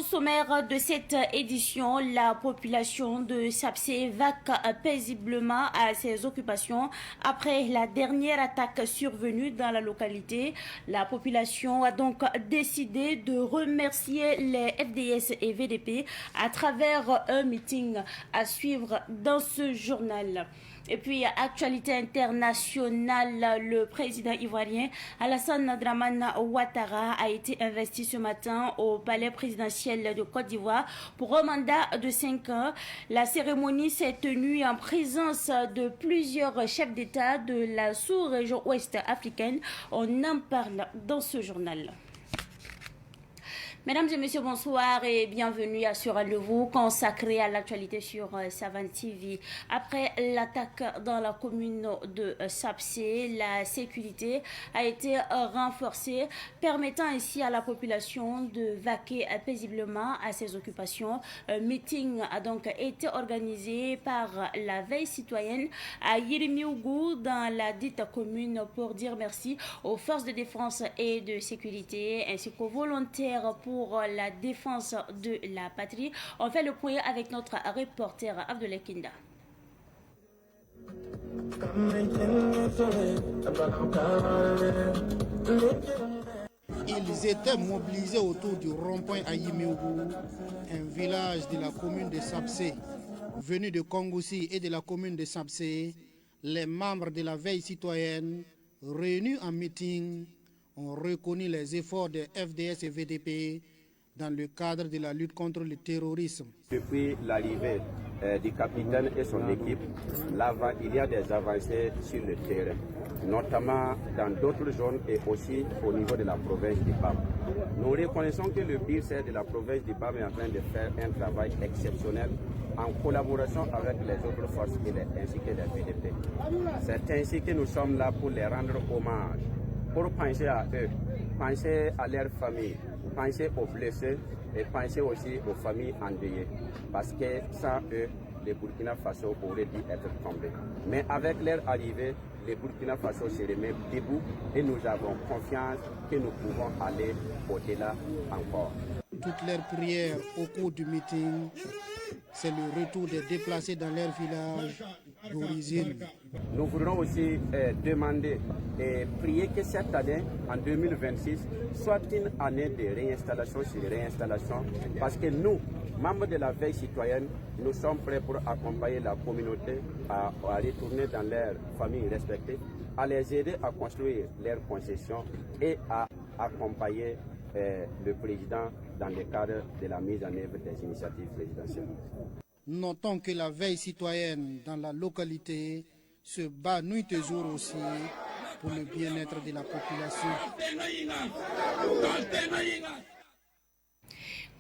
Au sommaire de cette édition, la population de Sapsé vaque paisiblement à ses occupations après la dernière attaque survenue dans la localité. La population a donc décidé de remercier les FDS et VDP à travers un meeting à suivre dans ce journal. Et puis, actualité internationale, le président ivoirien Alassane Dramane Ouattara a été investi ce matin au palais présidentiel de Côte d'Ivoire pour un mandat de 5 ans. La cérémonie s'est tenue en présence de plusieurs chefs d'État de la sous-région ouest africaine. On en parle dans ce journal. Mesdames et messieurs, bonsoir et bienvenue à ce rendez-vous consacré à l'actualité sur Savane TV. Après l'attaque dans la commune de Sapsé, la sécurité a été renforcée, permettant ainsi à la population de vaquer paisiblement à ses occupations. Un meeting a donc été organisé par la veille citoyenne à Yirimiougou dans la dite commune pour dire merci aux forces de défense et de sécurité ainsi qu'aux volontaires pour la défense de la patrie. On fait le point avec notre reporter Abdoulaye Kinda. Ils étaient mobilisés autour du rond-point à Yimiougou, un village de la commune de Sapsé. Venus de Kongoussi et de la commune de Sapsé, les membres de la veille citoyenne, réunis en meeting, ont reconnu les efforts des FDS et VDP dans le cadre de la lutte contre le terrorisme. Depuis l'arrivée du capitaine et son équipe, il y a des avancées sur le terrain, notamment dans d'autres zones et aussi au niveau de la province du BAM. Nous reconnaissons que le BIRC de la province du BAM est en train de faire un travail exceptionnel en collaboration avec les autres forces ainsi que les VDP. C'est ainsi que nous sommes là pour les rendre hommage, pour penser à eux, penser à leurs familles, penser aux blessés et penser aussi aux familles endeuillées. Parce que sans eux, le Burkina Faso aurait dû être tombé. Mais avec leur arrivée, le Burkina Faso se remet debout et nous avons confiance que nous pouvons aller au-delà encore. Toutes leurs prières au cours du meeting, c'est le retour des déplacés dans leur village d'origine. Nous voudrons aussi demander et prier que cette année, en 2026, soit une année de réinstallation sur réinstallation, parce que nous, membres de la veille citoyenne, nous sommes prêts pour accompagner la communauté à retourner dans leurs familles respectives, à les aider à construire leurs concessions et à accompagner le président dans le cadre de la mise en œuvre des initiatives présidentielles. Notons que la veille citoyenne dans la localité se bat nuit et jour aussi pour le bien-être de la population.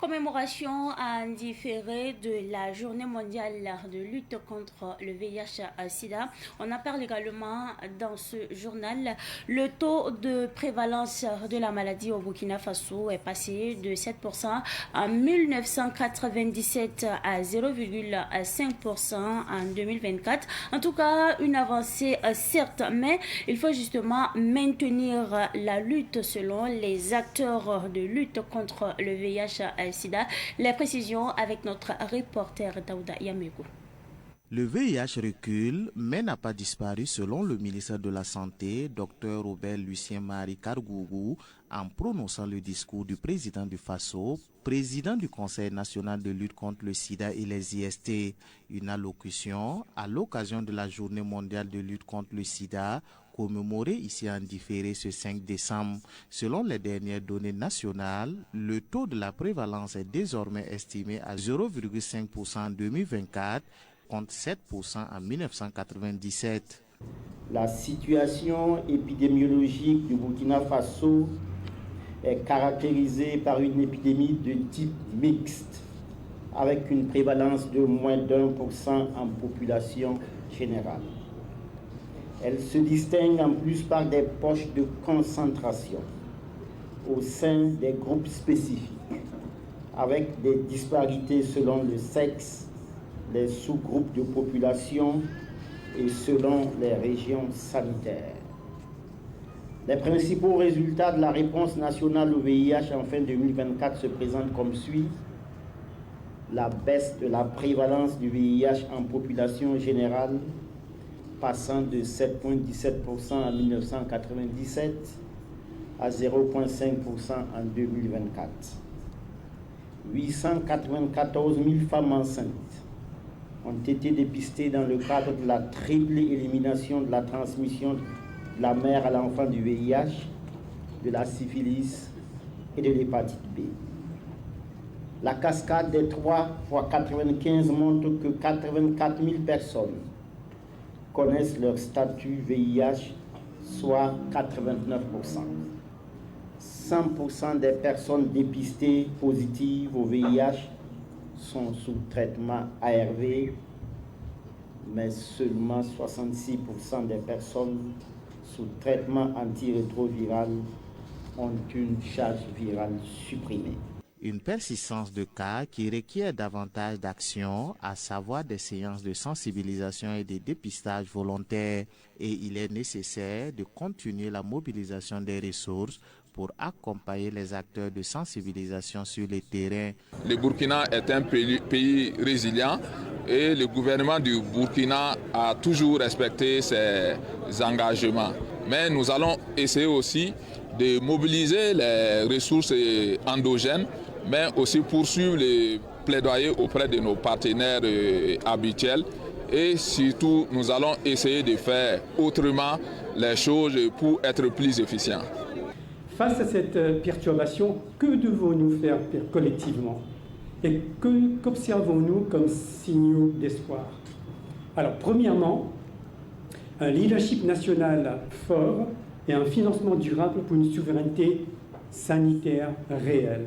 Commémoration en différé de la journée mondiale de lutte contre le VIH-Sida. On en parle également dans ce journal. Le taux de prévalence de la maladie au Burkina Faso est passé de 7% en 1997 à 0,5% en 2024. En tout cas, une avancée certes, mais il faut justement maintenir la lutte selon les acteurs de lutte contre le VIH-Sida. Les précisions avec notre reporter Daouda Yamego. Le VIH recule, mais n'a pas disparu selon le ministère de la Santé, Dr Robert Lucien Marie Kargougou, en prononçant le discours du président du Faso, président du Conseil national de lutte contre le sida et les IST. Une allocution à l'occasion de la journée mondiale de lutte contre le sida, commémorée ici en différé ce 5 décembre. Selon les dernières données nationales, le taux de la prévalence est désormais estimé à 0,5% en 2024, contre 7% en 1997. La situation épidémiologique du Burkina Faso est caractérisée par une épidémie de type mixte, avec une prévalence de moins d'1% en population générale. Elle se distingue en plus par des poches de concentration au sein des groupes spécifiques, avec des disparités selon le sexe, les sous-groupes de population et selon les régions sanitaires. Les principaux résultats de la réponse nationale au VIH en fin 2024 se présentent comme suit. la baisse de la prévalence du VIH en population générale, passant de 7,17% en 1997 à 0,5% en 2024. 894 000 femmes enceintes ont été dépistées dans le cadre de la triple élimination de la transmission de la mère à l'enfant du VIH, de la syphilis et de l'hépatite B. La cascade des 3 x 95 montre que 84 000 personnes connaissent leur statut VIH, soit 89%. 100% des personnes dépistées positives au VIH sont sous traitement ARV, mais seulement 66% des personnes sous traitement antirétroviral ont une charge virale supprimée. Une persistance de cas qui requiert davantage d'actions, à savoir des séances de sensibilisation et de dépistage volontaires. Et il est nécessaire de continuer la mobilisation des ressources pour accompagner les acteurs de sensibilisation sur le terrain. Le Burkina est un pays résilient et le gouvernement du Burkina a toujours respecté ses engagements. Mais nous allons essayer aussi de mobiliser les ressources endogènes, mais aussi poursuivre les plaidoyers auprès de nos partenaires habituels. Et surtout, nous allons essayer de faire autrement les choses pour être plus efficients. Face à cette perturbation, que devons-nous faire collectivement? Et qu'observons-nous comme signaux d'espoir? Alors, premièrement, un leadership national fort et un financement durable pour une souveraineté sanitaire réelle.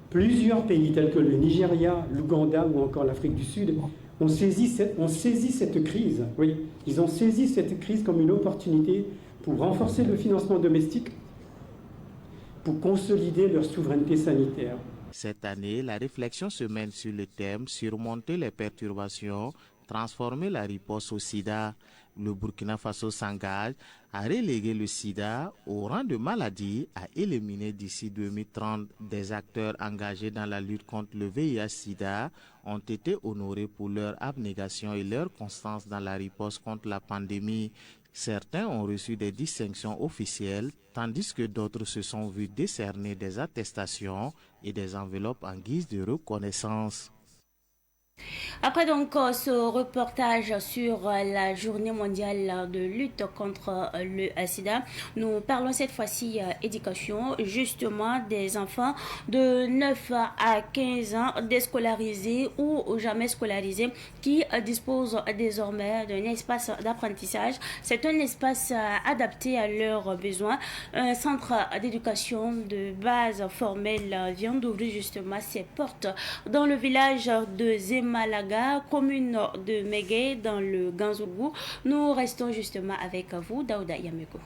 Plusieurs pays tels que le Nigeria, l'Ouganda ou encore l'Afrique du Sud ont saisi cette crise. Oui, ils ont saisi cette crise comme une opportunité pour renforcer le financement domestique, pour consolider leur souveraineté sanitaire. Cette année, la réflexion se mène sur le thème « Surmonter les perturbations, transformer la riposte au sida ». Le Burkina Faso s'engage à reléguer le sida au rang de maladie à éliminer d'ici 2030. Des acteurs engagés dans la lutte contre le VIH-Sida ont été honorés pour leur abnégation et leur constance dans la riposte contre la pandémie. Certains ont reçu des distinctions officielles, tandis que d'autres se sont vus décerner des attestations et des enveloppes en guise de reconnaissance. Après donc ce reportage sur la journée mondiale de lutte contre le sida, nous parlons cette fois-ci éducation, justement des enfants de 9 à 15 ans déscolarisés ou jamais scolarisés qui disposent désormais d'un espace d'apprentissage. C'est un espace adapté à leurs besoins. Un centre d'éducation de base formelle vient d'ouvrir justement ses portes dans le village de Zemalaga, commune de Mégué, dans le Ganzougou. Nous restons justement avec vous, Daouda Yameko.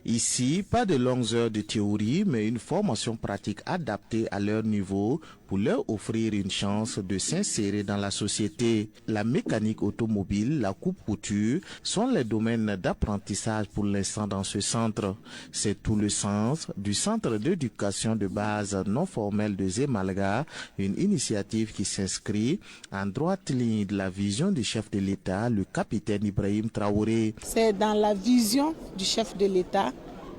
Ici, pas de longues heures de théorie, mais une formation pratique adaptée à leur niveau pour leur offrir une chance de s'insérer dans la société. La mécanique automobile, la coupe-couture sont les domaines d'apprentissage pour l'instant dans ce centre. C'est tout le sens du centre d'éducation de base non formelle de Zemalga, une initiative qui s'inscrit en droite ligne de la vision du chef de l'État, le capitaine Ibrahim Traoré. C'est dans la vision du chef de l'État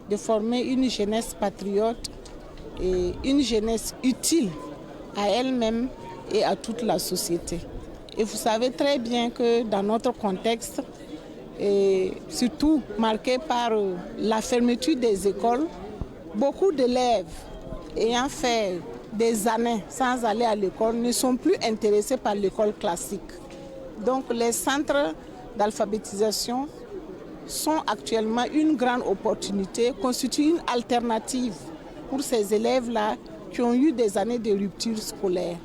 de former une jeunesse patriote et une jeunesse utile à elle-même et à toute la société. Et vous savez très bien que dans notre contexte, et surtout marqué par la fermeture des écoles, beaucoup d'élèves ayant fait des années sans aller à l'école ne sont plus intéressés par l'école classique. Donc les centres d'alphabétisation sont actuellement une grande opportunité, constituent une alternative pour ces élèves-là qui ont eu des années de rupture scolaire.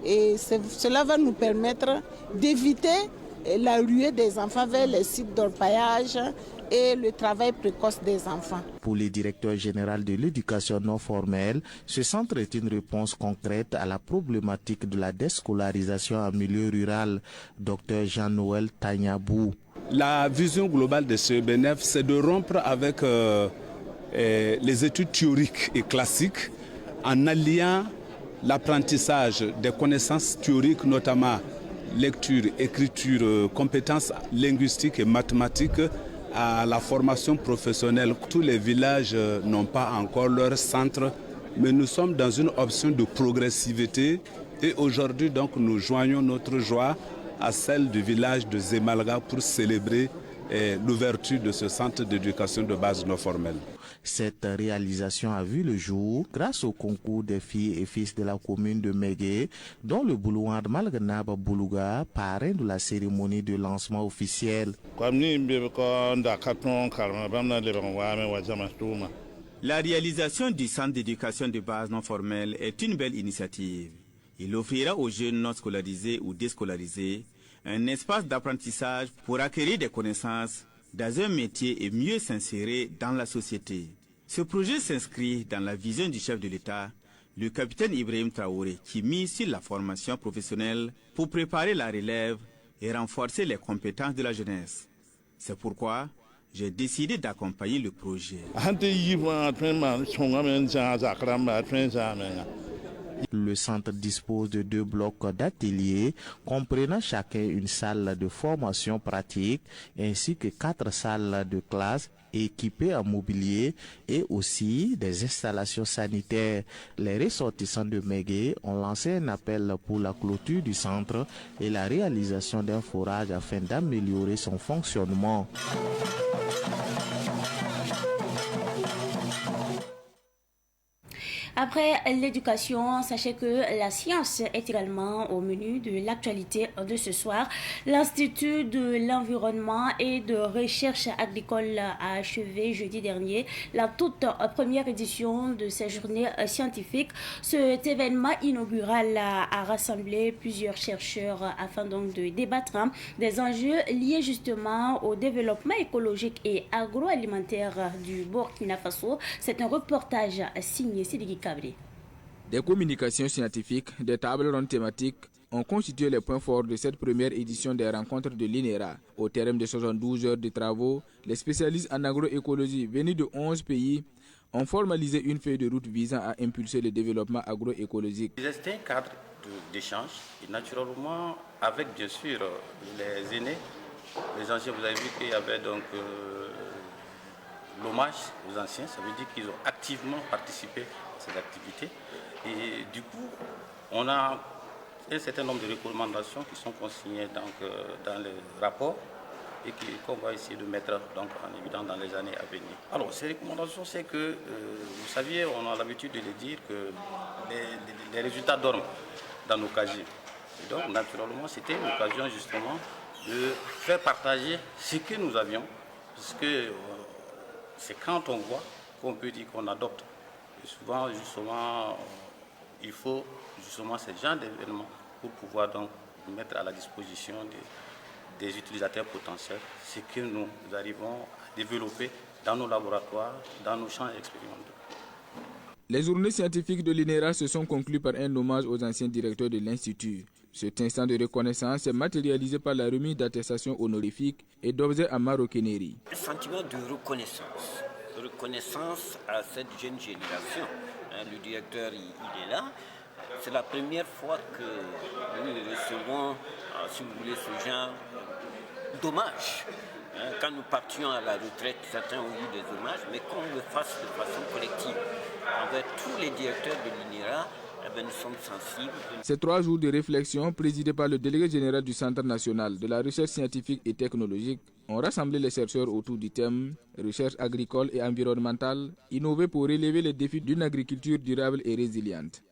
Et cela va nous permettre d'éviter la ruée des enfants vers les sites d'orpaillage et le travail précoce des enfants. Pour le directeur général de l'éducation non formelle, ce centre est une réponse concrète à la problématique de la déscolarisation en milieu rural. Dr Jean-Noël Tanyabou. La vision globale de ce BNF, c'est de rompre avec les études théoriques et classiques en alliant l'apprentissage des connaissances théoriques, notamment lecture, écriture, compétences linguistiques et mathématiques, à la formation professionnelle. Tous les villages n'ont pas encore leur centre, mais nous sommes dans une option de progressivité et aujourd'hui donc nous joignons notre joie à celle du village de Zemalga pour célébrer l'ouverture de ce centre d'éducation de base non formelle. Cette réalisation a vu le jour grâce au concours des filles et fils de la commune de Mégué, dont le Boulouard Malganaba Boulouga, parrain de la cérémonie de lancement officiel. La réalisation du centre d'éducation de base non formelle est une belle initiative. Il offrira aux jeunes non scolarisés ou déscolarisés un espace d'apprentissage pour acquérir des connaissances dans un métier et mieux s'insérer dans la société. Ce projet s'inscrit dans la vision du chef de l'État, le capitaine Ibrahim Traoré, qui mise sur la formation professionnelle pour préparer la relève et renforcer les compétences de la jeunesse. C'est pourquoi j'ai décidé d'accompagner le projet. Le centre dispose de 2 blocs d'ateliers comprenant chacun une salle de formation pratique ainsi que 4 salles de classe équipées en mobilier et aussi des installations sanitaires. Les ressortissants de Mégué ont lancé un appel pour la clôture du centre et la réalisation d'un forage afin d'améliorer son fonctionnement. Après l'éducation, sachez que la science est également au menu de l'actualité de ce soir. L'Institut de l'environnement et de recherche agricole a achevé jeudi dernier la toute première édition de ces journées scientifiques. Cet événement inaugural a rassemblé plusieurs chercheurs afin donc de débattre des enjeux liés justement au développement écologique et agroalimentaire du Burkina Faso. C'est un reportage signé Sidiki Kabri. Des communications scientifiques, des tables rondes thématiques ont constitué les points forts de cette première édition des rencontres de l'INERA. Au terme de 72 heures de travaux, les spécialistes en agroécologie venus de 11 pays ont formalisé une feuille de route visant à impulser le développement agroécologique. C'était un cadre d'échange et naturellement avec bien sûr les aînés, les anciens, vous avez vu qu'il y avait donc l'hommage aux anciens, ça veut dire qu'ils ont activement participé à ces activités. Et du coup, on a un certain nombre de recommandations qui sont consignées donc, dans le rapport et qu'on va essayer de mettre donc, en évidence dans les années à venir. Alors, ces recommandations, c'est que, vous saviez, on a l'habitude de le dire, que les résultats dorment dans nos casiers. Et donc, naturellement, c'était l'occasion justement de faire partager ce que nous avions, parce que c'est quand on voit qu'on peut dire qu'on adopte. Et souvent, justement, il faut justement ce genre d'événements pour pouvoir donc mettre à la disposition des utilisateurs potentiels ce que nous arrivons à développer dans nos laboratoires, dans nos champs expérimentaux. Les journées scientifiques de l'INERA se sont conclues par un hommage aux anciens directeurs de l'Institut. Cet instant de reconnaissance est matérialisé par la remise d'attestations honorifiques et d'objets en maroquinerie. Un sentiment de reconnaissance à cette jeune génération. Le directeur, il est là. C'est la première fois que nous recevons, si vous voulez, ce genre d'hommage. Quand nous partions à la retraite, certains ont eu des hommages, mais qu'on le fasse de façon collective. Envers tous les directeurs de l'INERA, nous sommes sensibles. Ces 3 jours de réflexion, présidés par le délégué général du Centre national de la recherche scientifique et technologique, ont rassemblé les chercheurs autour du thème « Recherche agricole et environnementale, innover pour relever les défis d'une agriculture durable et résiliente ».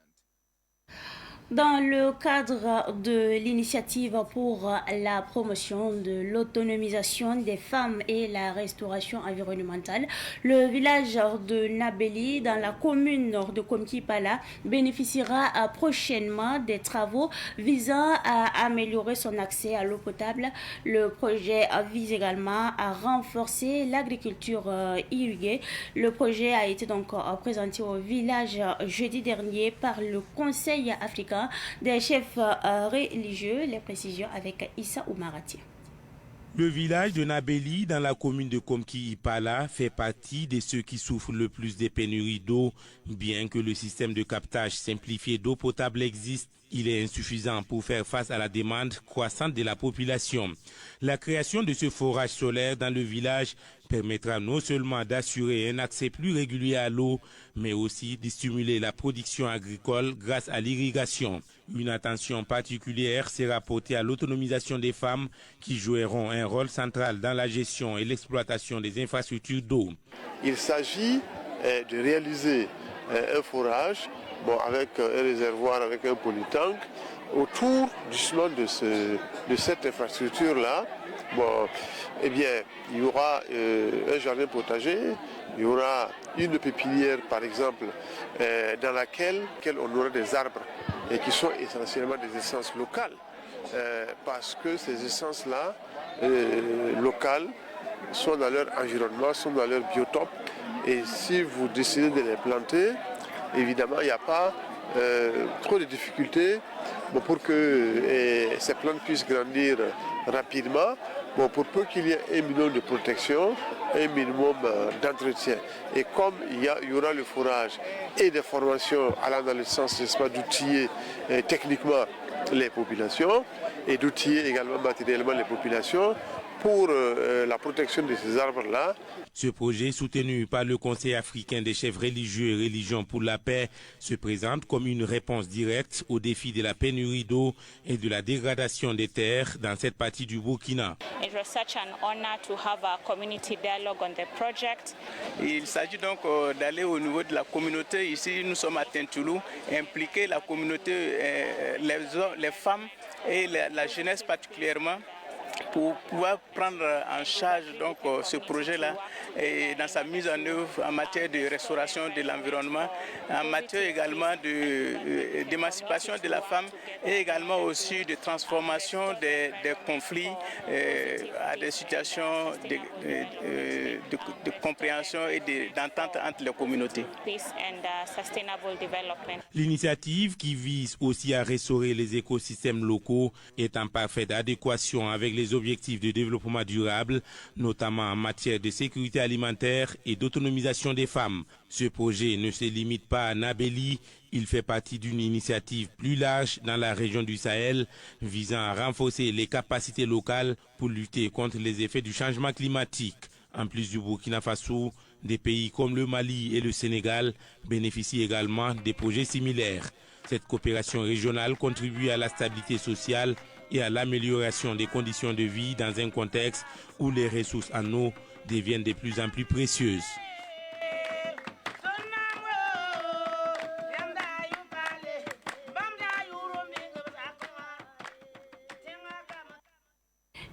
Dans le cadre de l'initiative pour la promotion de l'autonomisation des femmes et la restauration environnementale, le village de Nabeli, dans la commune de Komkipala, bénéficiera prochainement des travaux visant à améliorer son accès à l'eau potable. Le projet vise également à renforcer l'agriculture irriguée. Le projet a été donc présenté au village jeudi dernier par le Conseil africain des chefs religieux. Les précisions avec Issa Oumarati. Le village de Nabeli, dans la commune de Komki-Ipala, fait partie de ceux qui souffrent le plus des pénuries d'eau. Bien que le système de captage simplifié d'eau potable existe, il est insuffisant pour faire face à la demande croissante de la population. La création de ce forage solaire dans le village permettra non seulement d'assurer un accès plus régulier à l'eau, mais aussi de stimuler la production agricole grâce à l'irrigation. Une attention particulière sera portée à l'autonomisation des femmes qui joueront un rôle central dans la gestion et l'exploitation des infrastructures d'eau. Il s'agit de réaliser un forage avec un réservoir, avec un polytank, autour justement de cette infrastructure-là. Eh bien, il y aura un jardin potager, il y aura une pépinière par exemple, dans laquelle on aura des arbres et qui sont essentiellement des essences locales, parce que ces essences-là, locales, sont dans leur environnement, sont dans leur biotope, et si vous décidez de les planter, évidemment, il n'y a pas trop de difficultés pour que ces plantes puissent grandir rapidement. Pour peu qu'il y ait un minimum de protection, un minimum d'entretien. Et comme il y aura le forage et des formations allant dans le sens, n'est-ce pas, d'outiller techniquement les populations et d'outiller également matériellement les populations pour la protection de ces arbres-là. Ce projet, soutenu par le Conseil africain des chefs religieux et religions pour la paix, se présente comme une réponse directe au défi de la pénurie d'eau et de la dégradation des terres dans cette partie du Burkina. Il s'agit donc d'aller au niveau de la communauté. Ici, nous sommes à Tintoulou, impliquer la communauté, les femmes et la jeunesse particulièrement, pour pouvoir prendre en charge donc ce projet-là et dans sa mise en œuvre en matière de restauration de l'environnement, en matière également d'émancipation de la femme et également aussi de transformation des conflits à des situations de compréhension et d'entente entre les communautés. L'initiative, qui vise aussi à restaurer les écosystèmes locaux, est en parfaite adéquation avec les objectifs de développement durable, notamment en matière de sécurité alimentaire et d'autonomisation des femmes. Ce projet ne se limite pas à Nabeli, il fait partie d'une initiative plus large dans la région du Sahel, visant à renforcer les capacités locales pour lutter contre les effets du changement climatique. En plus du Burkina Faso, des pays comme le Mali et le Sénégal bénéficient également des projets similaires. Cette coopération régionale contribue à la stabilité sociale et à l'amélioration des conditions de vie dans un contexte où les ressources en eau deviennent de plus en plus précieuses.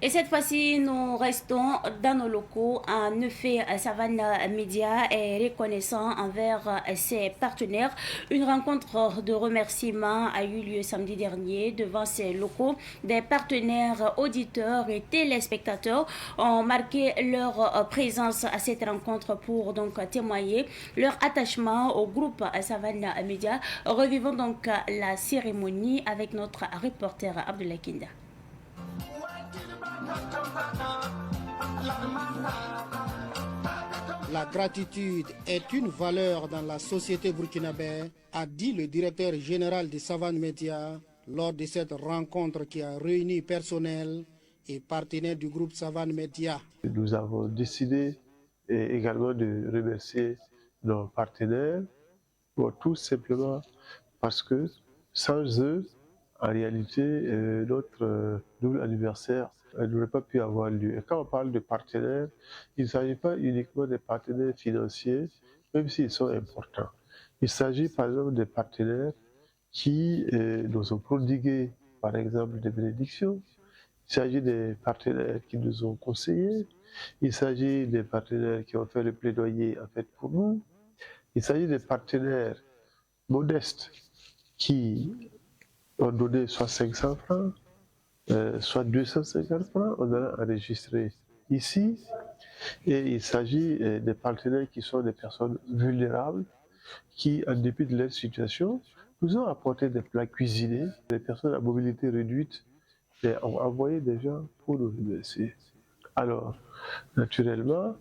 Et cette fois-ci, nous restons dans nos locaux. En effet, Savane Média est reconnaissant envers ses partenaires. Une rencontre de remerciements a eu lieu samedi dernier devant ses locaux. Des partenaires auditeurs et téléspectateurs ont marqué leur présence à cette rencontre pour donc témoigner leur attachement au groupe Savane Média. Revivons donc la cérémonie avec notre reporter Abdoulaye Kinda. La gratitude est une valeur dans la société burkinabé, a dit le directeur général de Savane Média lors de cette rencontre qui a réuni personnel et partenaires du groupe Savane Média. Nous avons décidé également de remercier nos partenaires, tout simplement parce que sans eux, en réalité, notre double anniversaire n'aurait pas pu avoir lieu. Et quand on parle de partenaires, il ne s'agit pas uniquement des partenaires financiers, même s'ils sont importants. Il s'agit par exemple des partenaires qui nous ont prodigué, par exemple, des bénédictions. Il s'agit des partenaires qui nous ont conseillés. Il s'agit des partenaires qui ont fait le plaidoyer en fait pour nous. Il s'agit des partenaires modestes qui ont donné soit 500 francs, soit 250 francs, on a enregistré ici. Et il s'agit des partenaires qui sont des personnes vulnérables, qui, en dépit de leur situation, nous ont apporté des plats cuisinés. Les personnes à mobilité réduite ont envoyé des gens pour nous remercier. Alors, naturellement,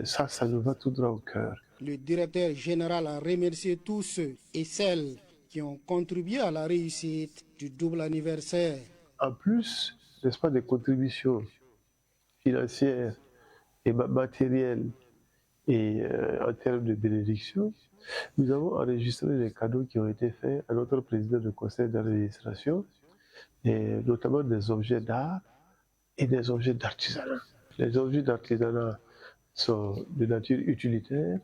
ça nous va tout droit au cœur. Le directeur général a remercié tous ceux et celles qui ont contribué à la réussite du double anniversaire. En plus, n'est-ce pas, des contributions financières et matérielles et en termes de bénédiction, nous avons enregistré les cadeaux qui ont été faits à notre président du conseil d'administration, et notamment des objets d'art et des objets d'artisanat. Les objets d'artisanat sont de nature utilitaire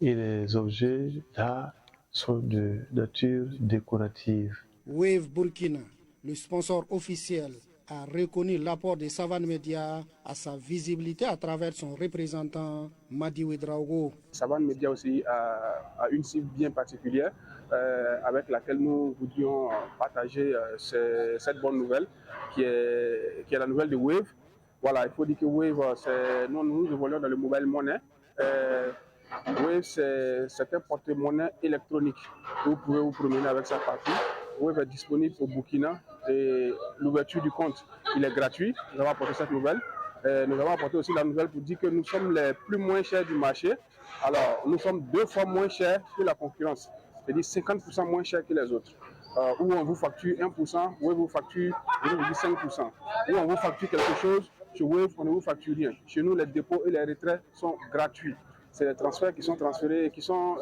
et les objets d'art sont de nature décorative. Wave Burkina, le sponsor officiel, a reconnu l'apport de Savane Media à sa visibilité à travers son représentant Madi Ouedraogo. Savane Media aussi a une cible bien particulière avec laquelle nous voudrions partager cette bonne nouvelle qui est la nouvelle de Wave. Voilà, il faut dire que Wave, nous évoluons dans le mobile money. Wave, c'est un porte-monnaie électronique. Vous pouvez vous promener avec sa partie. Wave est disponible au Burkina et l'ouverture du compte, il est gratuit. Nous avons apporté cette nouvelle. Nous avons apporté aussi la nouvelle pour dire que nous sommes les plus moins chers du marché. Alors, nous sommes 2 fois moins chers que la concurrence, c'est-à-dire 50% moins chers que les autres. Où on vous facture 1%, Wave vous facture 0,5%. Où on vous facture quelque chose, chez Wave, on ne vous facture rien. Chez nous, les dépôts et les retraits sont gratuits. C'est les transferts qui sont transférés et qui sont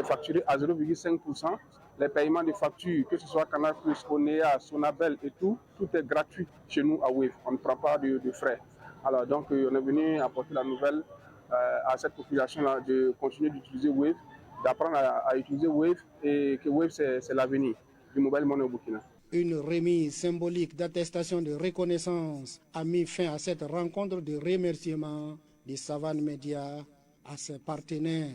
facturés à 0,5%. Les paiements de factures, que ce soit Canal+, Onea, Sonabel et tout est gratuit chez nous à Wave. On ne prend pas de frais. Alors donc, on est venu apporter la nouvelle à cette population-là de continuer d'utiliser Wave, d'apprendre à utiliser Wave et que Wave, c'est l'avenir du mobile money au Burkina. Une remise symbolique d'attestation de reconnaissance a mis fin à cette rencontre de remerciement de Savane Media à ses partenaires.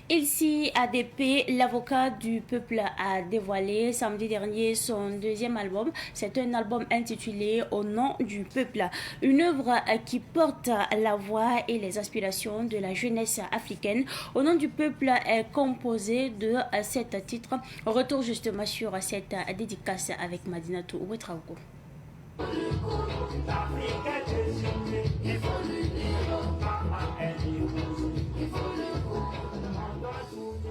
Elsi ADP, l'avocat du peuple, a dévoilé samedi dernier son 2e album. C'est un album intitulé Au nom du peuple, une œuvre qui porte la voix et les aspirations de la jeunesse africaine. Au nom du peuple est composé de 7 titres. Retour justement sur cette dédicace avec Madinatou Ouetraogo.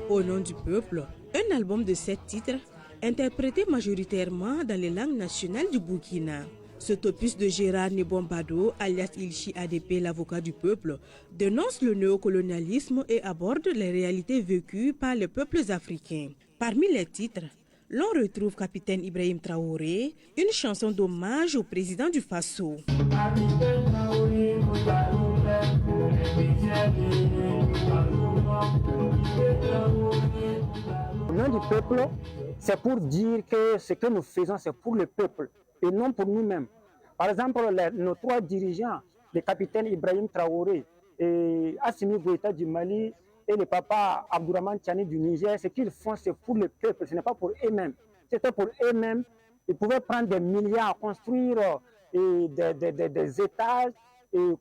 Au nom du peuple, un album de 7 titres, interprété majoritairement dans les langues nationales du Burkina. Cet opus de Gérard Nebombado, alias Ilchi ADP, l'avocat du peuple, dénonce le néocolonialisme et aborde les réalités vécues par les peuples africains. Parmi les titres, l'on retrouve Capitaine Ibrahim Traoré, une chanson d'hommage au président du Faso. Au nom du peuple, c'est pour dire que ce que nous faisons, c'est pour le peuple et non pour nous-mêmes. Par exemple, nos 3 dirigeants, le capitaine Ibrahim Traoré, et Assimi Goïta du Mali et le papa Abdourahmane Tiani du Niger, ce qu'ils font, c'est pour le peuple, ce n'est pas pour eux-mêmes. C'était pour eux-mêmes, ils pouvaient prendre des milliards, construire des étages, et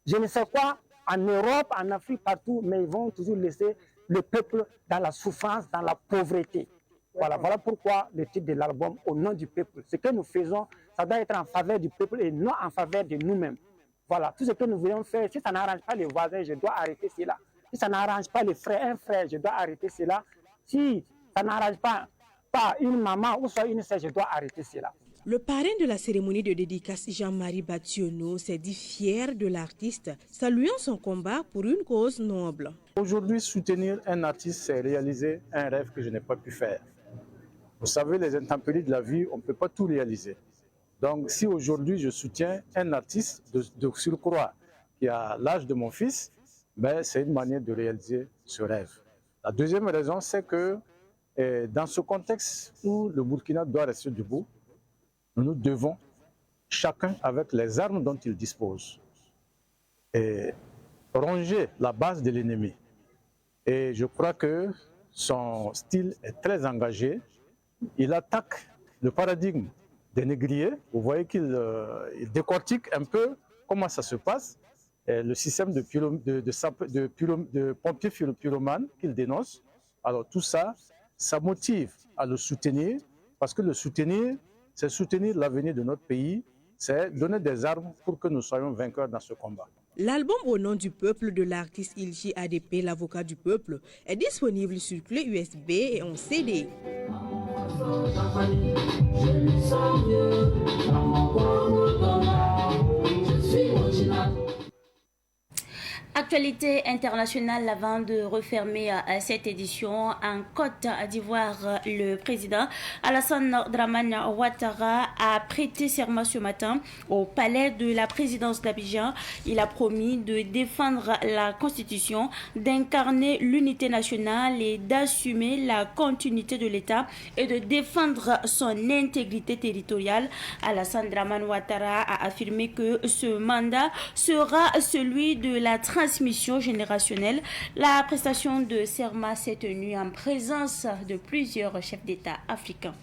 je ne sais quoi, en Europe, en Afrique, partout, mais ils vont toujours laisser le peuple dans la souffrance, dans la pauvreté. Voilà pourquoi le titre de l'album, Au nom du peuple. Ce que nous faisons, ça doit être en faveur du peuple et non en faveur de nous-mêmes. Voilà, tout ce que nous voulons faire, si ça n'arrange pas les voisins, je dois arrêter cela. Si ça n'arrange pas les frères, un frère, je dois arrêter cela. Si ça n'arrange pas une maman ou soit une sœur, je dois arrêter cela. Le parrain de la cérémonie de dédicace, Jean-Marie Bationo, s'est dit fier de l'artiste, saluant son combat pour une cause noble. Aujourd'hui, soutenir un artiste, c'est réaliser un rêve que je n'ai pas pu faire. Vous savez, les intempéries de la vie, on ne peut pas tout réaliser. Donc, si aujourd'hui je soutiens un artiste de surcroît qui a l'âge de mon fils, ben, c'est une manière de réaliser ce rêve. La deuxième raison, c'est que dans ce contexte où le Burkina doit rester debout, nous devons, chacun avec les armes dont il dispose, ronger la base de l'ennemi. Et je crois que son style est très engagé. Il attaque le paradigme des négriers. Vous voyez qu'il décortique un peu comment ça se passe. Le système de pompiers pyromanes qu'il dénonce. Alors tout ça, ça motive à le soutenir, parce que le soutenir, c'est soutenir l'avenir de notre pays, c'est donner des armes pour que nous soyons vainqueurs dans ce combat. L'album Au nom du peuple de l'artiste Ilchi ADP, l'avocat du peuple, est disponible sur clé USB et en CD. Actualité internationale avant de refermer cette édition. En Côte d'Ivoire, le président Alassane Dramane Ouattara a prêté serment ce matin au palais de la présidence d'Abidjan. Il a promis de défendre la Constitution, d'incarner l'unité nationale et d'assumer la continuité de l'État et de défendre son intégrité territoriale. Alassane Dramane Ouattara a affirmé que ce mandat sera celui de la transmission générationnelle. La prestation de serment s'est tenue en présence de plusieurs chefs d'État africains.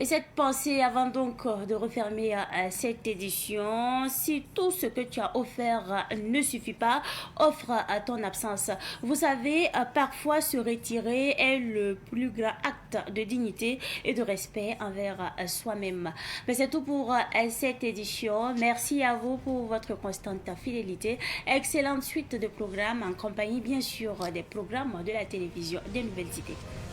Et cette pensée, avant donc de refermer cette édition, si tout ce que tu as offert ne suffit pas, offre à ton absence. Vous savez, parfois se retirer est le plus grand acte de dignité et de respect envers soi-même. Mais c'est tout pour cette édition. Merci à vous pour votre constante fidélité. Excellente suite de programmes en compagnie, bien sûr, des programmes de la télévision des Nouvelles Idées.